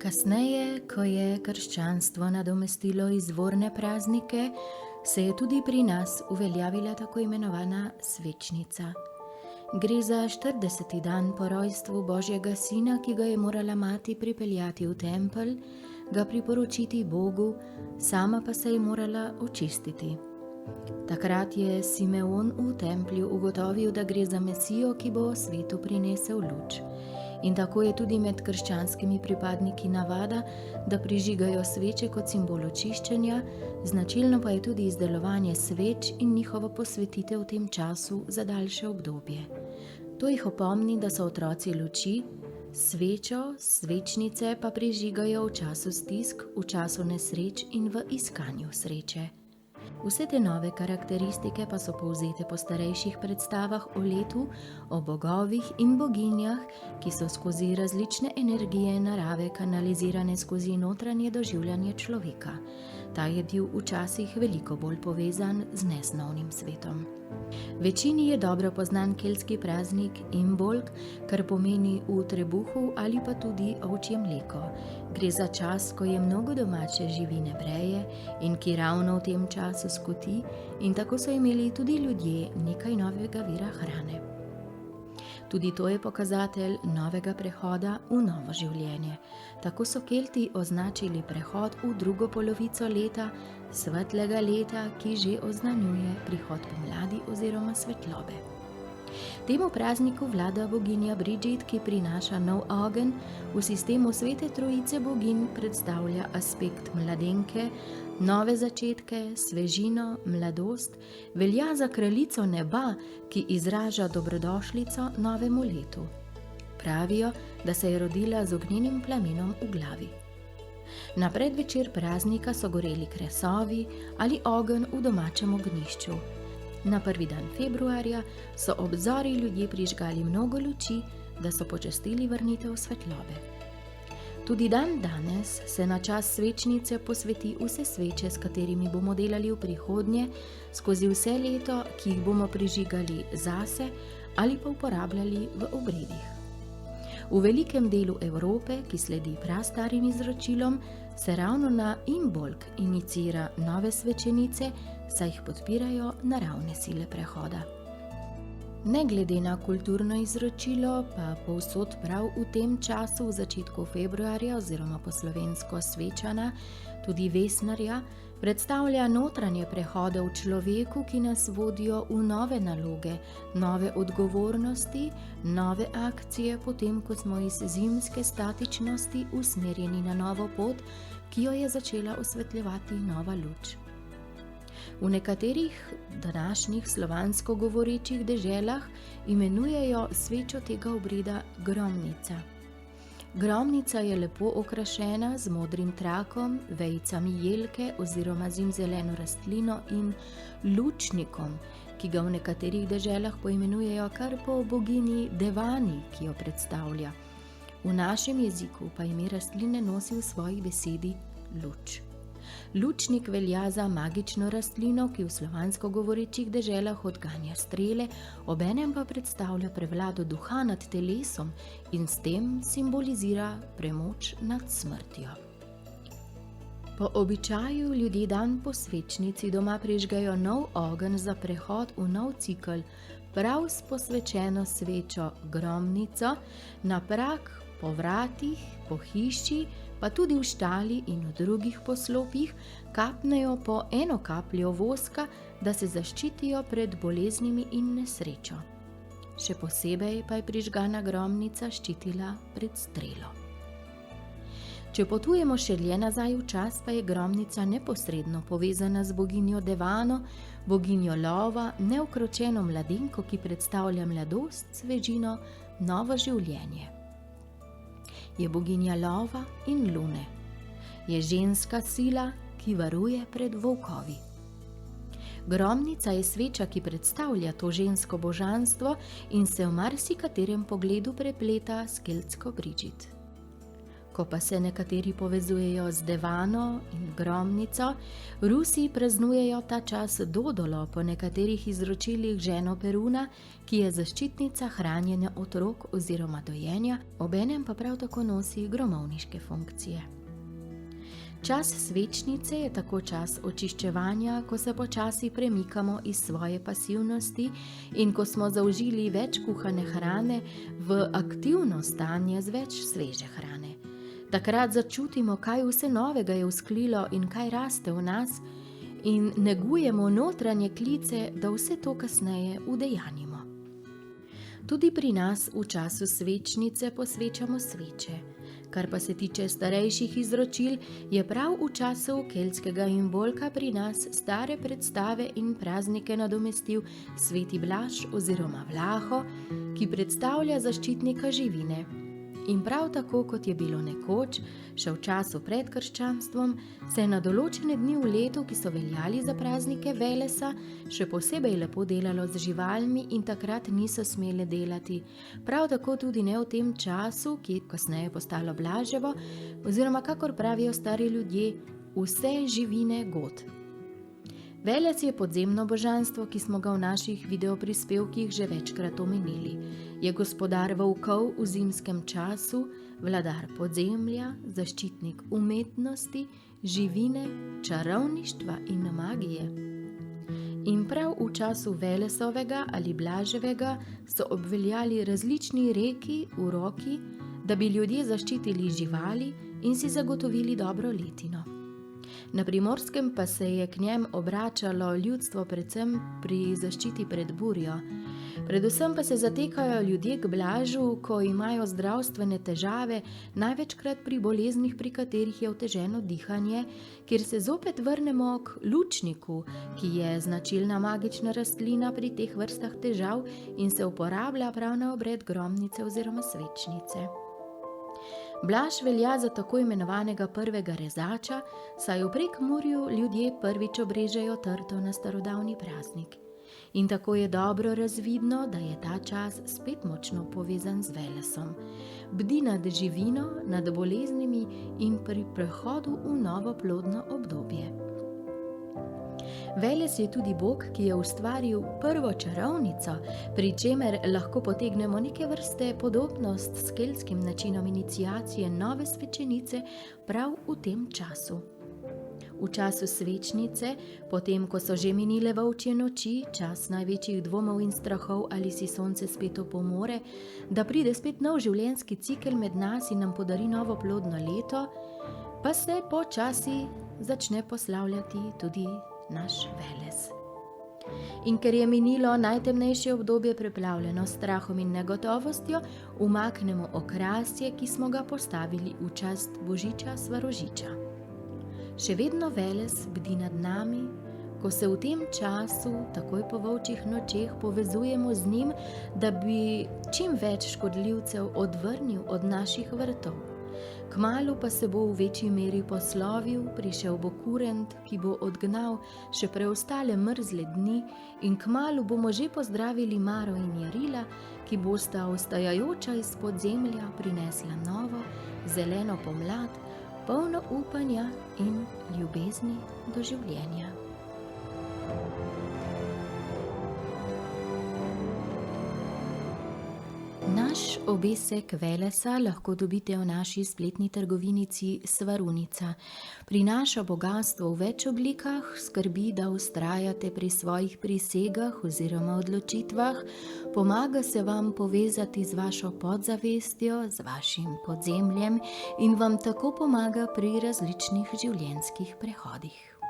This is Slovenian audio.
Kasneje, ko je krščanstvo nadomestilo izvorne praznike, se je tudi pri nas uveljavila tako imenovana svečnica. Gre za 40. dan po rojstvu Božjega sina, ki ga je morala mati pripeljati v tempelj, ga priporočiti Bogu, sama pa se je morala očistiti. Takrat je Simeon v templju ugotovil, da gre za Mesijo, ki bo svetu prinesel luč. In tako je tudi med krščanskimi pripadniki navada, da prižigajo sveče kot simbol očiščenja, značilno pa je tudi izdelovanje sveč in njihovo posvetitev v tem času za daljše obdobje. To jih opomni, da so otroci luči, svečo, svečnice pa prižigajo v času stisk, v času nesreč in v iskanju sreče. Vse te nove karakteristike pa so povzete po starejših predstavah o letu, o bogovih in boginjah, ki so skozi različne energije narave kanalizirane skozi notranje doživljanje človeka. Ta je bil včasih veliko bolj povezan z nesnovnim svetom. Večini je dobro poznan keltski praznik Imbolc, kar pomeni v trebuhu ali pa tudi ovčje mleko. Gre za čas, ko je mnogo domače živine breje in ki ravno v tem času skoti, in tako so imeli tudi ljudje nekaj novega vira hrane. Tudi to je pokazatelj novega prehoda v novo življenje. Tako so Kelti označili prehod v drugo polovico leta, svetlega leta, ki že oznanjuje prihod pomladi oziroma svetlobe. Temu prazniku vlada boginja Bridget, ki prinaša nov ogenj. V sistemu Svete Trojice boginj predstavlja aspekt mladenke, nove začetke, svežino, mladost, velja za kraljico neba, ki izraža dobrodošlico novemu letu. Pravijo, da se je rodila z ognjenim plamenom v glavi. Na predvečer praznika so goreli kresovi ali ogenj v domačem ognjišču. Na prvi dan februarja so ob zori ljudje prižgali mnogo luči, da so počastili vrnitev svetlobe. Tudi dan danes se na čas svečnice posveti vse sveče, s katerimi bomo delali v prihodnje, skozi vse leto, ki jih bomo prižigali zase ali pa uporabljali v obredih. V velikem delu Evrope, ki sledi prastarim izročilom, se ravno na Imbolc iniciira nove svečenice, saj jih podpirajo naravne sile prehoda. Ne glede na kulturno izročilo, pa povsod prav v tem času, v začetku februarja oziroma po slovensko svečana, tudi vesnarja, predstavlja notranje prehode v človeku, ki nas vodijo v nove naloge, nove odgovornosti, nove akcije, potem ko smo iz zimske statičnosti usmerjeni na novo pot, ki jo je začela osvetljevati nova luč. V nekaterih današnjih slovansko govorečih deželah imenujejo svečo tega obreda gromnica. Gromnica je lepo okrašena z modrim trakom, vejicami jelke oziroma zimzeleno rastlino in lučnikom, ki ga v nekaterih deželah poimenujejo kar po boginji Devani, ki jo predstavlja. V našem jeziku pa ime rastline nosi v svoji besedi luč. Lučnik velja za magično rastlino, ki v slovansko govorečih deželah odganja strele, obenem pa predstavlja prevlado duha nad telesom in s tem simbolizira premoč nad smrtjo. Po običaju ljudje dan po svečnici doma prižgajo nov ogenj za prehod v nov cikel, prav s posvečeno svečo gromnico, na prag, po vratih, po hiši, pa tudi v štali in v drugih poslopjih kapnejo po eno kapljo voska, da se zaščitijo pred boleznimi in nesrečo. Še posebej pa je prižgana gromnica ščitila pred strelo. Če potujemo še dlje nazaj v čas, pa je gromnica neposredno povezana z boginjo Devano, boginjo lova, neukročeno mladenko, ki predstavlja mladost, svežino, novo življenje. Je boginja lova in lune. Je ženska sila, ki varuje pred volkovi. Gromnica je sveča, ki predstavlja to žensko božanstvo in se v marsikaterem pogledu prepleta s keltsko Bridget. Ko pa se nekateri povezujejo z Devano in Gromnico, Rusi praznujejo ta čas Dodolo, po nekaterih izročilih ženo Peruna, ki je zaščitnica hranjenja otrok oziroma dojenja, obenem pa prav tako nosi gromovniške funkcije. Čas svečnice je tako čas očiščevanja, ko se počasi premikamo iz svoje pasivnosti in ko smo zaužili več kuhane hrane v aktivno stanje z več sveže hrane. Takrat začutimo, kaj vse novega je vzklilo in kaj raste v nas in negujemo notranje klice, da vse to kasneje udejanjimo. Tudi pri nas v času svečnice posvečamo sveče. Kar pa se tiče starejših izročil, je prav v času keltskega imbolka pri nas stare predstave in praznike nadomestil sveti Blaž oziroma Vlaho, ki predstavlja zaščitnika živine. In prav tako, kot je bilo nekoč, še v času pred krščanstvom, se je na določene dni v letu, ki so veljali za praznike Velesa, še posebej lepo delalo z živalmi in takrat niso smele delati. Prav tako tudi ne v tem času, ki je kasneje postalo Blaževo, oziroma kakor pravijo stari ljudje, vse živine god. Veles je podzemno božanstvo, ki smo ga v naših videoprispevkih že večkrat omenili. Je gospodar volkov v zimskem času, vladar podzemlja, zaščitnik umetnosti, živine, čarovništva in magije. In prav v času Velesovega ali Blaževega so obveljali različni reki, uroki, da bi ljudje zaščitili živali in si zagotovili dobro letino. Na Primorskem pa se je k njem obračalo ljudstvo predvsem pri zaščiti pred burjo. Predvsem pa se zatekajo ljudje k Blažu, ko imajo zdravstvene težave, največkrat pri boleznih, pri katerih je oteženo dihanje, kjer se zopet vrnemo k lučniku, ki je značilna magična rastlina pri teh vrstah težav in se uporablja prav na obred gromnice oziroma svečnice. Blaž velja za tako imenovanega prvega rezača, saj v Prekmurju ljudje prvič obrežejo trto na starodavni praznik. In tako je dobro razvidno, da je ta čas spet močno povezan z Velesom. Bdi nad živino, nad boleznimi in pri prehodu v novo plodno obdobje. Veles je tudi Bog, ki je ustvaril prvo čarovnico, pri čemer lahko potegnemo neke vrste podobnost s keltskim načinom iniciacije nove svečenice prav v tem času. V času svečnice, potem ko so že minile volčje noči, čas največjih dvomov in strahov, ali si sonce spet opomore, da pride spet nov življenjski cikel med nas in nam podari novo plodno leto, pa se počasi začne poslavljati tudi naš Veles. In ker je minilo najtemnejše obdobje preplavljeno s strahom in negotovostjo, umaknemo okrasje, ki smo ga postavili v čast Božiča Svarožiča. Še vedno Veles bdi nad nami, ko se v tem času, takoj po volčjih nočeh, povezujemo z njim, da bi čim več škodljivcev odvrnil od naših vrtov. Kmalu pa se bo v večji meri poslovil, prišel bo kurent, ki bo odgnal še preostale mrzle dni in kmalu bomo že pozdravili Maro in Jarila, ki bosta ostajajoča iz podzemlja prinesla novo, zeleno pomlad, polno upanja in ljubezni do življenja. Naš obesek Velesa lahko dobite v naši spletni trgovinici Svarunica. Prinaša bogastvo v več oblikah, skrbi, da vztrajate pri svojih prisegah oziroma odločitvah, pomaga se vam povezati z vašo podzavestjo, z vašim podzemljem in vam tako pomaga pri različnih življenjskih prehodih.